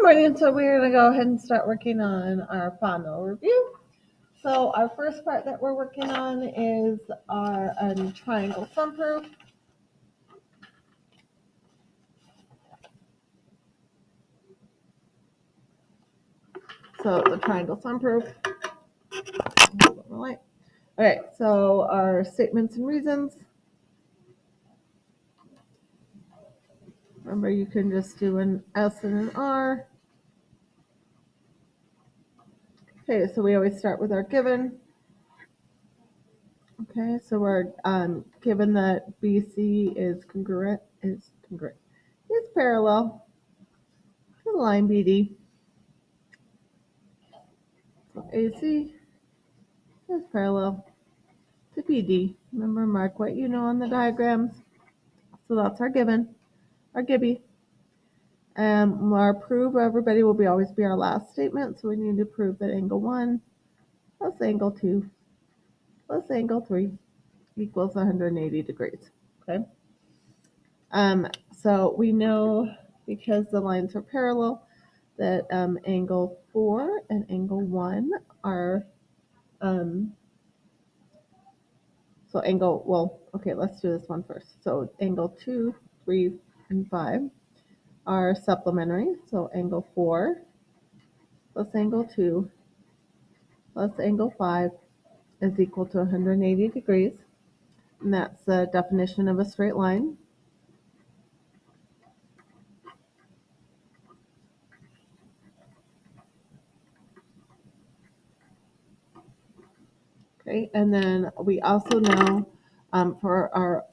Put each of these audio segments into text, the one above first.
morning. So we're going to go ahead and start working on our final review. So our first part that we're working on is our triangle sum proof. So the triangle sum proof. All right, so our statements and reasons. Remember, you can just do an S and an R. Okay, so we always start with our given. Okay, so we're given that BC is parallel to the line BD. So AC is parallel to BD. Remember, mark what you know on the diagrams. So that's our given, our Gibby. Our prove, everybody will always be our last statement. So we need to prove that angle 1 plus angle 2 plus angle 3 equals 180 degrees. Okay. So we know, because the lines are parallel, that angle 4 and angle 1 are so angle, well, okay, let's do this one first. So angle 2, 3, and 5 are supplementary. So angle 4 plus angle 2 plus angle 5 is equal to 180 degrees. And that's the definition of a straight line. Okay, and then we also know for our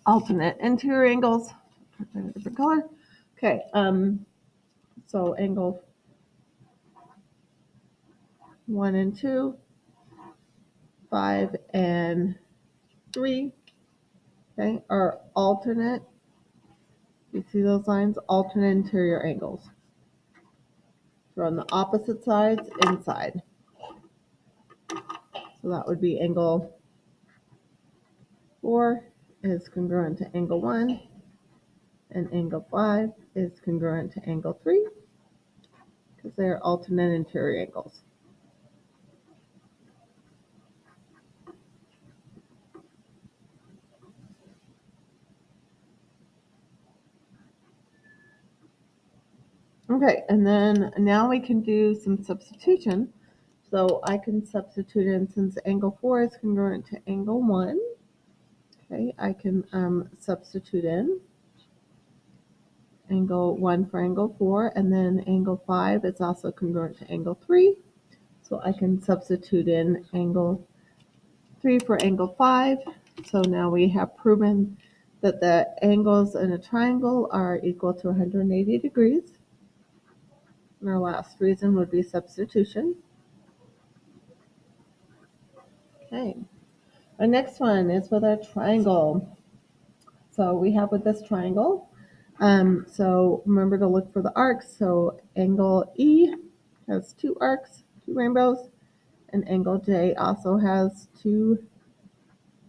alternate interior angles, a different color. Okay, so angle 1 and 2, 5 and 3, okay, are alternate. You see those lines? Alternate interior angles. So on the opposite sides, inside. So that would be angle 4 is congruent to angle 1, and angle 5 is congruent to angle 3, because they are alternate interior angles. Okay, and then now we can do some substitution. So I can substitute in, since angle 4 is congruent to angle 1, okay, I can substitute in angle 1 for angle 4, and then angle 5 is also congruent to angle 3. So I can substitute in angle 3 for angle 5. So now we have proven that the angles in a triangle are equal to 180 degrees. And our last reason would be substitution. Okay. Our next one is with our triangle. So we have with this triangle, so remember to look for the arcs. So angle E has 2 arcs, 2 rainbows, and angle J also has 2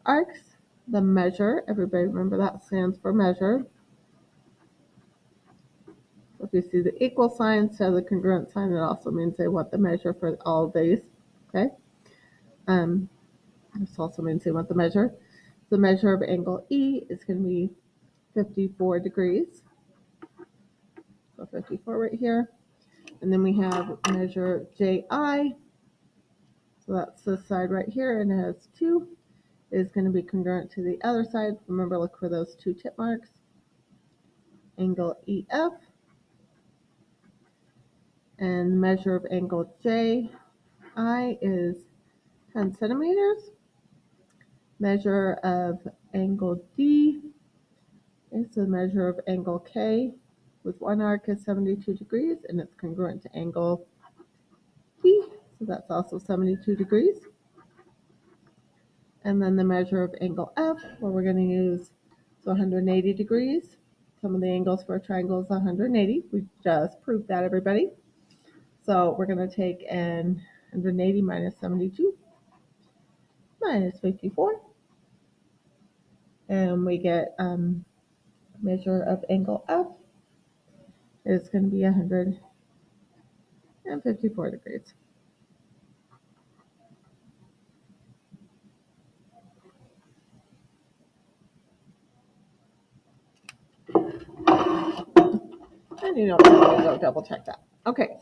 arcs. The measure, everybody remember that stands for measure. So if you see the equal sign instead of the congruent sign, it also means they want the measure for all of these. Okay. This also means they want the measure. The measure of angle E is going to be 54 degrees. So 54 right here. And then we have measure JI. So that's this side right here, and it has 2. Is going to be congruent to the other side. Remember, look for those 2 tip marks. Angle EF. And measure of angle JI is 10 centimeters. Measure of angle D is the measure of angle K with 1 arc is 72 degrees, and it's congruent to angle P, so that's also 72 degrees. And then the measure of angle F, where we're going to use 180 degrees. Some of the angles for a triangle is 180. We just proved that, everybody. So we're going to take an 180 minus 72 minus 54. And we get measure of angle F is going to be 154 degrees. And you don't have to go double check that. Okay,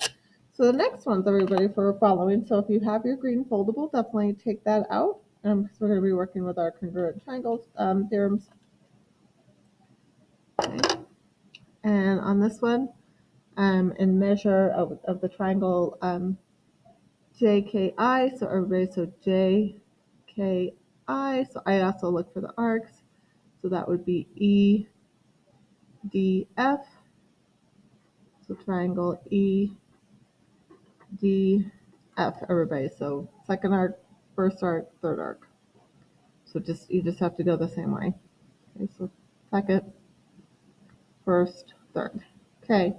so the next one's everybody for following. So if you have your green foldable, definitely take that out because we're going to be working with our congruent triangles theorems. Okay. And on this one, in measure of the triangle JKI, so everybody, so JKI, so I also look for the arcs, so that would be EDF, so triangle EDF, everybody, so second arc, first arc, third arc, so you just have to go the same way. Okay, so second, first, third. Okay,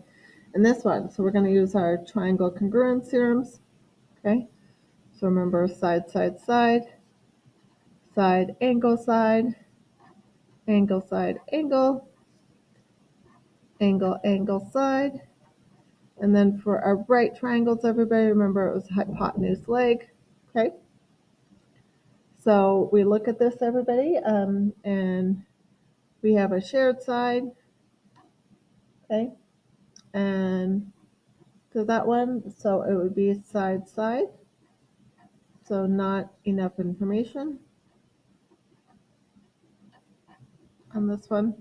and this one, so we're going to use our triangle congruence theorems. Okay, so remember side, side, side, side, angle, side, angle, side, angle, angle, angle, side. And then for our right triangles, everybody, remember it was hypotenuse, leg. Okay, so we look at this, everybody, and we have a shared side. Okay, and so that one, so it would be side, side. So not enough information on this one.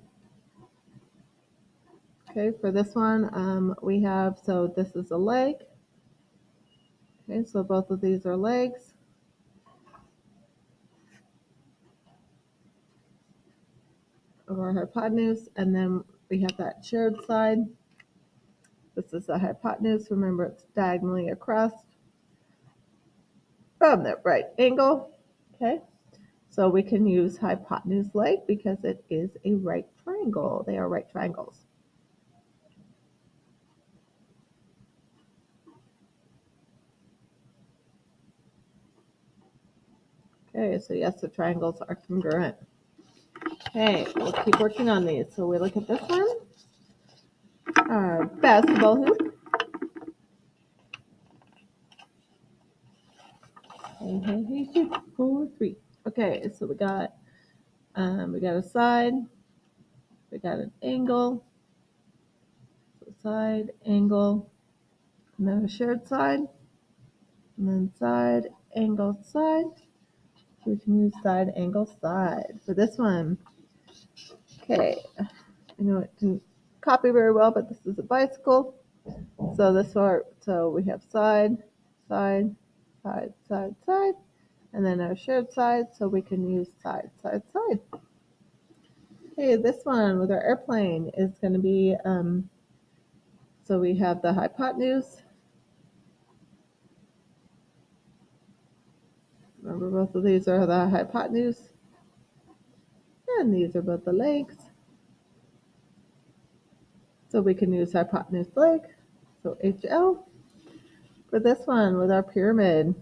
Okay, for this one, we have, so this is a leg. Okay, so both of these are legs. Of our hypotenuse, and then we have that shared side. This is the hypotenuse. Remember, it's diagonally across from that right angle. Okay, so we can use hypotenuse leg because it is a right triangle. They are right triangles. Okay, so yes, the triangles are congruent. Okay, we'll keep working on these. So we look at this one, our basketball hoop. Hey, 2, 4, 3. Okay, so we got a side, we got an angle, so side, angle, and then a shared side, and then side, angle, side. So we can use side, angle, side for this one. Okay, I know it didn't copy very well, but this is a bicycle. So this one, so we have side, side, side, side, side, and then our shared side, so we can use side, side, side. Okay, this one with our airplane is going to be, so we have the hypotenuse. Remember, both of these are the hypotenuse, and these are both the legs. So we can use hypotenuse leg, so HL. For this one with our pyramid,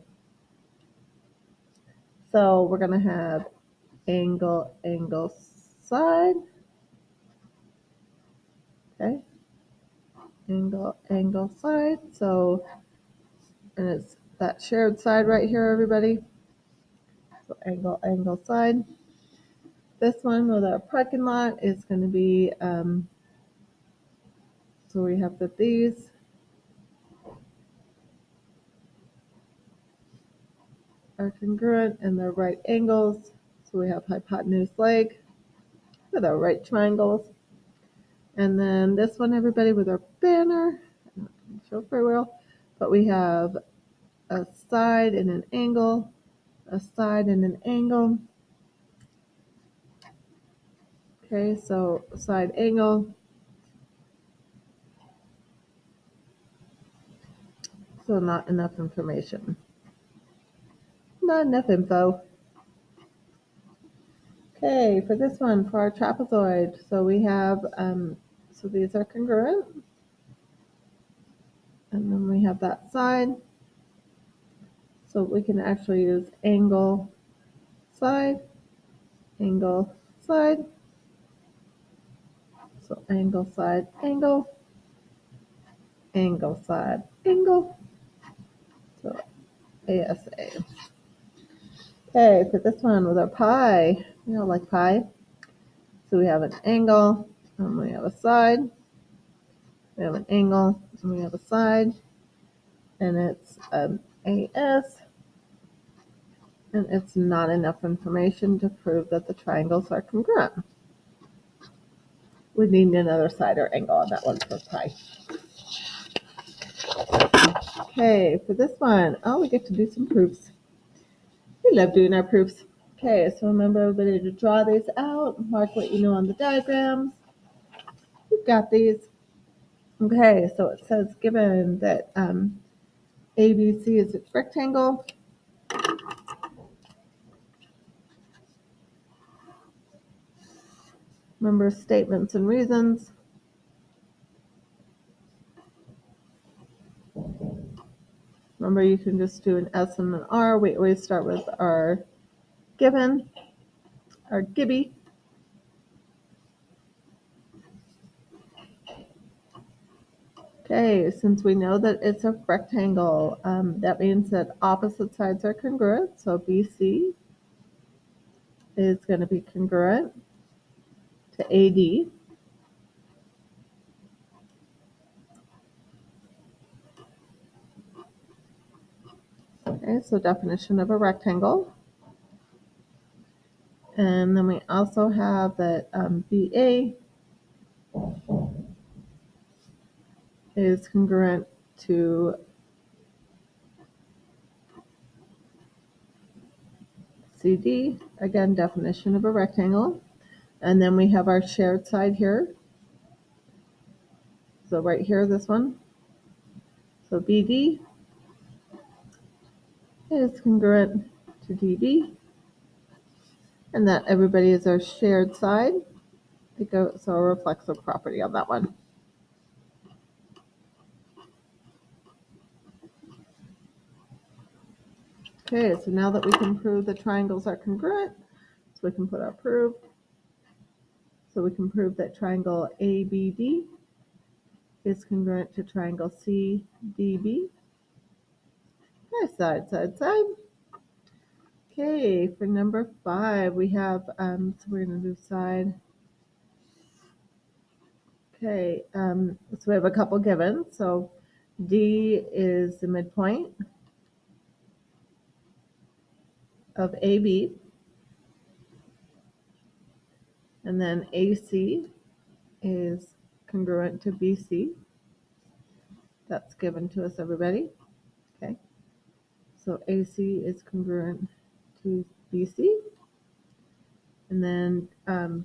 so we're going to have angle, angle, side. Okay, angle, angle, side. So, and it's that shared side right here, everybody. So angle, angle, side. This one with our parking lot is going to be, so we have these. Are congruent and they're right angles. So we have hypotenuse leg with our right triangles. And then this one, everybody, with our banner. I'm not going to show it very well, but we have a side and an angle, a side and an angle. Okay, so side angle. So not enough information. Not enough info. Okay, for this one, for our trapezoid, so we have, so these are congruent. And then we have that side. So we can actually use angle, side, angle, side. So angle, side, angle. angle side angle. So ASA. Okay, for this one with our pi, we all like pi. So we have an angle, and we have a side. We have an angle, and we have a side. And it's AS. And it's not enough information to prove that the triangles are congruent. We need another side or angle on that one for pi. Okay, for this one, we get to do some proofs. We love doing our proofs. Okay, so remember everybody to draw these out, mark what you know on the diagrams. You've got these. Okay, so it says given that ABC is a rectangle, remember statements and reasons. Remember you can just do an S and an R. We always start with our given, our Gibby. Okay, since we know that it's a rectangle, that means that opposite sides are congruent. So BC is going to be congruent to AD. Okay, so definition of a rectangle. And then we also have that BA is congruent to CD, again, definition of a rectangle. And then we have our shared side here. So right here, this one. So BD is congruent to DB. And that everybody is our shared side. So a reflexive property on that one. Okay, so now that we can prove the triangles are congruent, so we can put our proof. So we can prove that triangle ABD is congruent to triangle CDB. Okay, side, side, side. Okay, for number 5, we have, so we're going to do side. Okay, so we have a couple given. So D is the midpoint of AB. And then AC is congruent to BC. That's given to us, everybody. Okay. So AC is congruent to BC. And then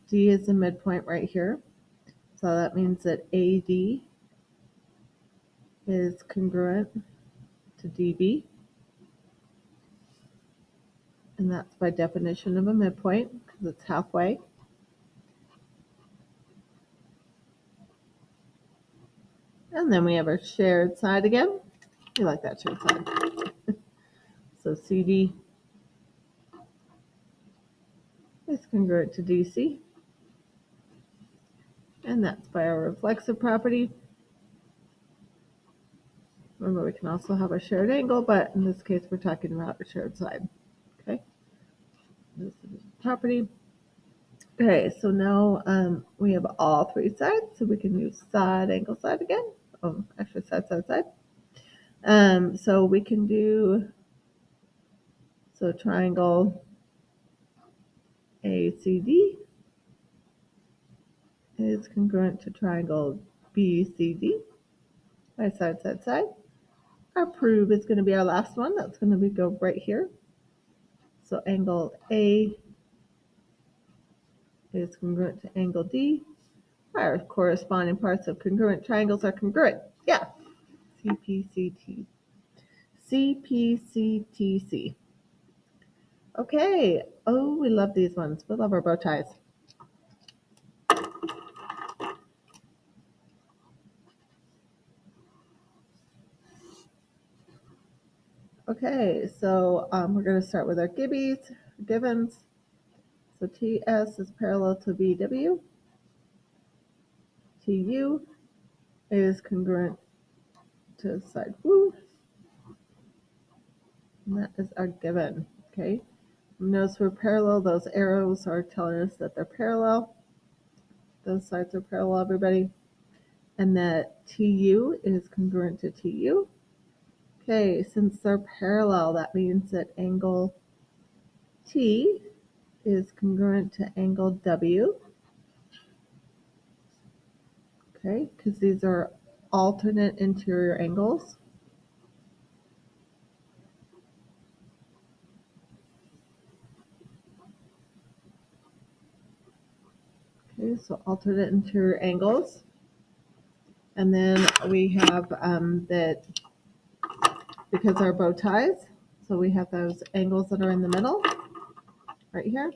D is the midpoint right here. So that means that AD is congruent to DB. And that's by definition of a midpoint because it's halfway. And then we have our shared side again. We like that shared side. So CD is congruent to DC. And that's by our reflexive property. Remember, we can also have a shared angle, but in this case, we're talking about a shared side. Okay. This is property. Okay, so now we have all 3 sides, so we can use side, angle, side again. Oh, actually, side, side, side. So we can do, so triangle ACD is congruent to triangle BCD by side, side, side. Our prove is going to be our last one. That's going to go right here. So angle A is congruent to angle D. Our corresponding parts of congruent triangles are congruent. Yeah. CPCT. CPCTC. Okay. Oh, we love these ones. We love our bow ties. Okay, so we're going to start with our givens. So TS is parallel to BW. TU is congruent to side woo. And that is our given, okay? Notice we're parallel. Those arrows are telling us that they're parallel. Those sides are parallel, everybody. And that TU is congruent to TU. Okay, since they're parallel, that means that angle T is congruent to angle W. Okay, because these are alternate interior angles. Okay, so alternate interior angles. And then we have that because our bow ties, so we have those angles that are in the middle, right here.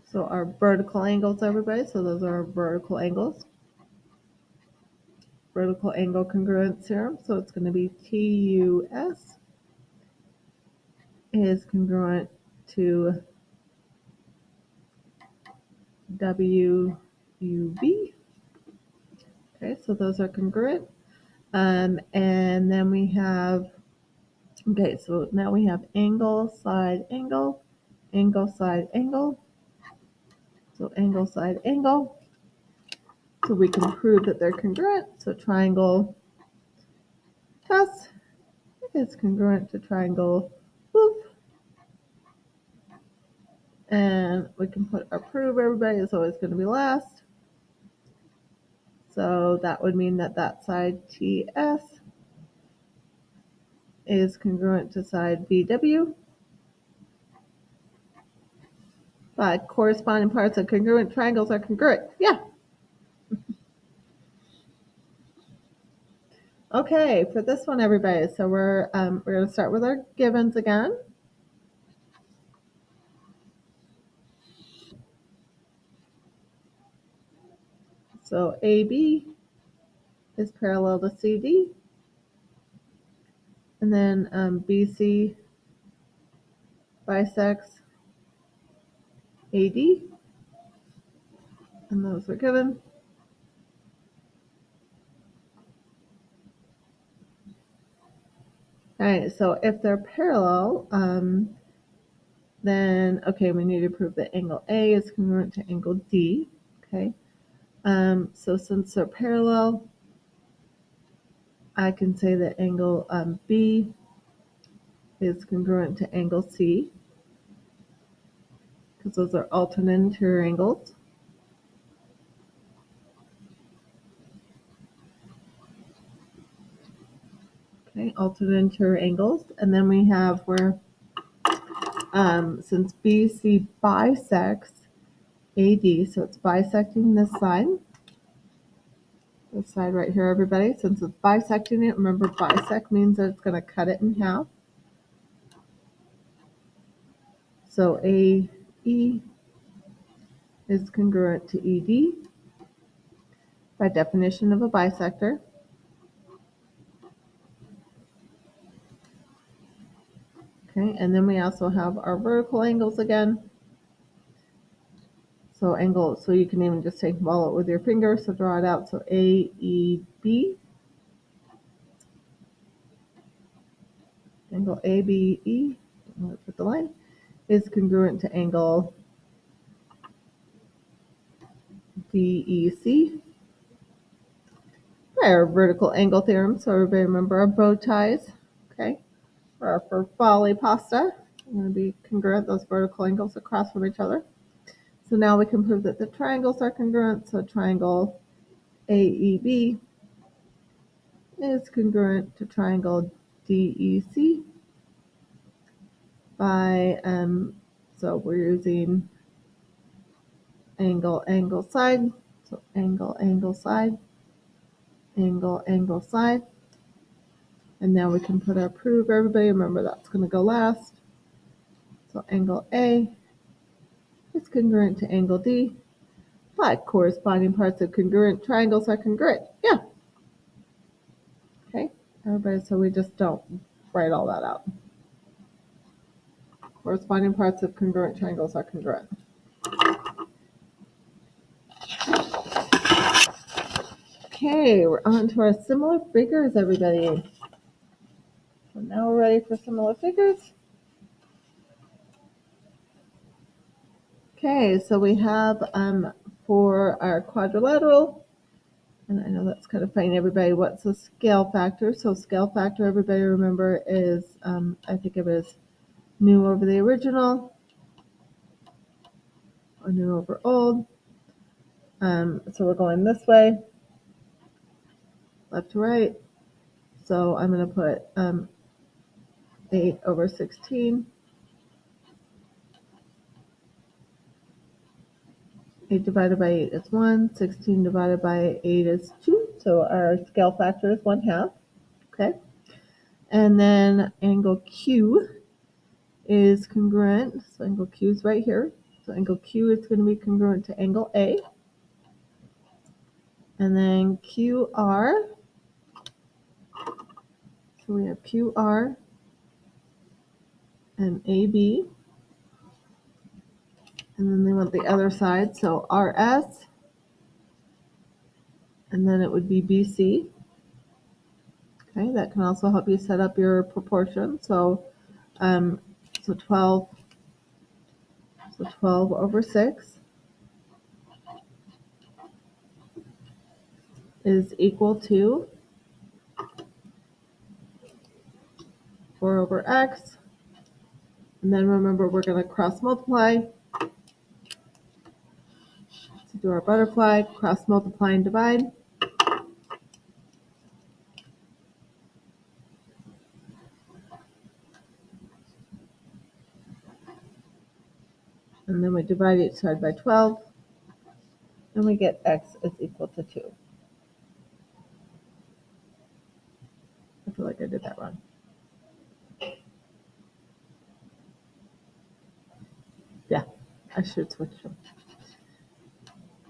So our vertical angles, everybody, so those are our vertical angles. Vertical angle congruence theorem, so it's going to be TUS is congruent to WUB. Okay, so those are congruent. And then we have, okay, so now we have angle, side, angle, angle, side, angle. So angle, side, angle. So we can prove that they're congruent. So triangle TUS is congruent to triangle woof. And we can put our prove, everybody is always going to be last. So that would mean that that side TS is congruent to side BW. But corresponding parts of congruent triangles are congruent. Yeah. Okay, for this one, everybody. So we're going to start with our givens again. So AB is parallel to CD. And then BC bisects AD. And those are given. All right, so if they're parallel, then, okay, we need to prove that angle A is congruent to angle D, okay? So since they're parallel, I can say that angle B is congruent to angle C, because those are alternate interior angles. Okay, alternate interior angles. And then we have where, since BC bisects AD, so it's bisecting this side right here, everybody. Since it's bisecting it, remember bisect means that it's going to cut it in half. So AE is congruent to ED by definition of a bisector. Okay, and then we also have our vertical angles again. So angle, so you can even just take follow it with your finger, so draw it out. So AEB, angle ABE, put the line, is congruent to angle DEC. Our vertical angle theorem, so everybody remember our bow ties, okay? For volley pasta, they're going to be congruent, those vertical angles across from each other. So now we can prove that the triangles are congruent. So triangle AEB is congruent to triangle DEC by, so we're using angle, angle, side. So angle, angle, side, angle, angle, side. And now we can put our prove, everybody. Remember that's going to go last. So angle A is congruent to angle D. But corresponding parts of congruent triangles are congruent. Yeah. Okay, everybody, so we just don't write all that out. Corresponding parts of congruent triangles are congruent. Okay, we're on to our similar figures, everybody. So now we're ready for similar figures. Okay, so we have for our quadrilateral, and I know that's kind of funny, everybody, what's the scale factor? So scale factor, everybody remember, is, I think of it as new over the original, or new over old. So we're going this way, left to right. So I'm going to put 8 over 16. 8 divided by 8 is 1. 16 divided by 8 is 2. So our scale factor is 1/2. Okay. And then angle Q is congruent. So angle Q is right here. So angle Q is going to be congruent to angle A. And then QR. So we have QR and AB. And then they want the other side. So RS. And then it would be BC. Okay, that can also help you set up your proportion. So 12 over 6 is equal to 4 over x. And then remember, we're going to cross multiply. To do our butterfly, cross multiply and divide. And then we divide each side by 12. And we get x is equal to 2. I feel like I did that wrong. Yeah, I should switch them.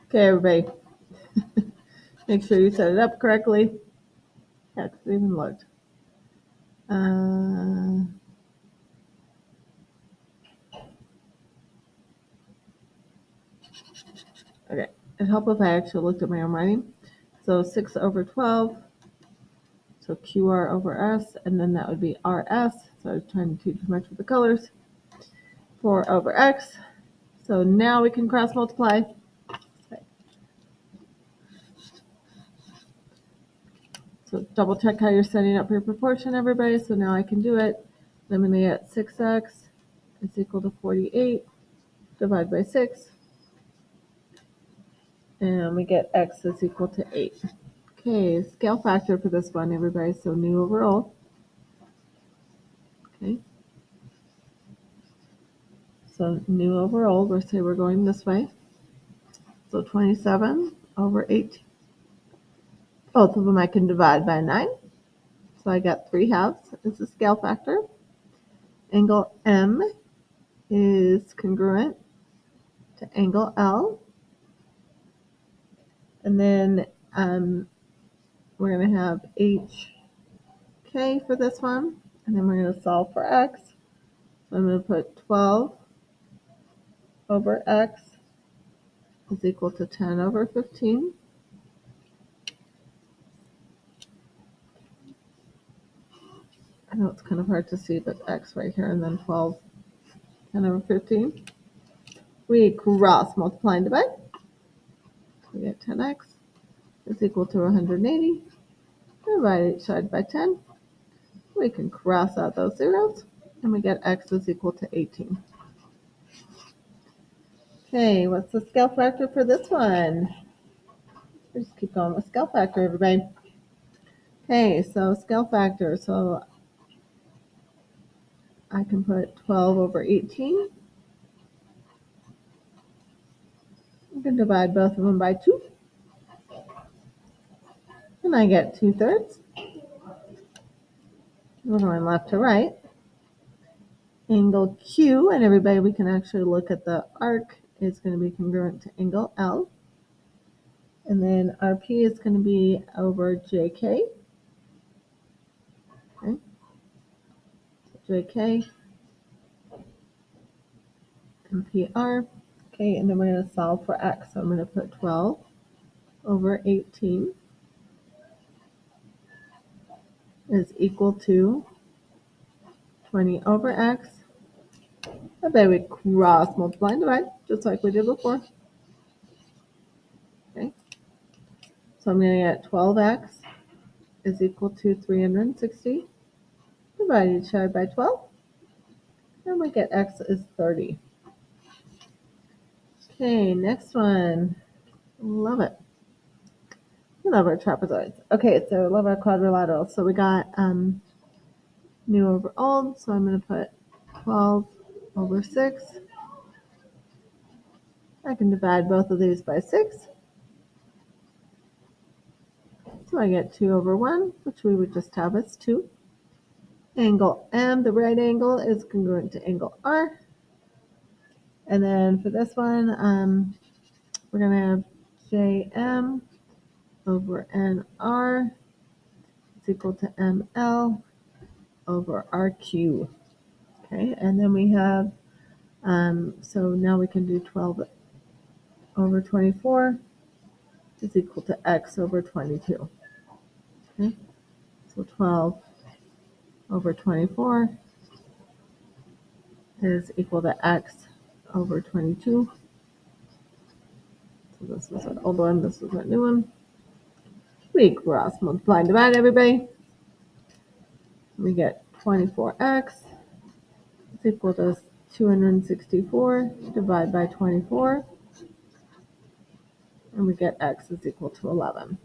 Okay, everybody. Make sure you set it up correctly. Yeah, because I even looked. Okay, it'd help if I actually looked at my own writing. So 6 over 12. So QR over S, and then that would be RS. So I was trying to do too much with the colors. 4 over X. So now we can cross multiply. Okay. So double check how you're setting up your proportion, everybody. So now I can do it. I'm going to get 6x is equal to 48. Divide by 6. And we get x is equal to 8. Okay, scale factor for this one, everybody. So new over old. Okay. So new over old, we'll say we're going this way. So 27 over 18. Both of them I can divide by 9. So I got 3/2 is the scale factor. Angle M is congruent to angle L. And then we're going to have HK for this one. And then we're going to solve for X. So I'm going to put 12 over X is equal to 10 over 15. I know it's kind of hard to see, but X right here, and then 12, 10 over 15. We cross multiply and divide. We get 10x is equal to 180. Divide each side by 10. We can cross out those zeros, and we get x is equal to 18. Okay, what's the scale factor for this one? Let's just keep going with scale factor, everybody. Okay, so scale factor. So I can put 12 over 18. I can divide both of them by 2. And I get 2/3. We're going left to right. Angle Q, and everybody, we can actually look at the arc, is going to be congruent to angle L. And then RP is going to be over JK. Okay. JK and PR. Okay, and then we're going to solve for x. So I'm going to put 12 over 18. is equal to 20 over x. And then we cross multiply and divide, just like we did before. Okay. So I'm going to get 12x is equal to 360 divided by 12. And we get x is 30. Okay, next one. Love it. We love our trapezoids. Okay, so love our quadrilaterals. So we got new over old. So I'm going to put 12 over 6. I can divide both of these by 6. So I get 2 over 1, which we would just have as 2. Angle M, the right angle, is congruent to angle R. And then for this one, we're going to have JM over NR is equal to ML over RQ. Okay, and then we have, so now we can do 12 over 24 is equal to X over 22. Okay, so 12 over 24 is equal to X over 22. So this is an old one, this is a new one. We cross multiply and divide, everybody. We get 24x is equal to 264 divided by 24. And we get x is equal to 11.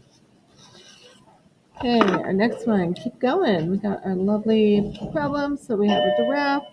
Okay, our next one, keep going. We got our lovely problem. So we have a giraffe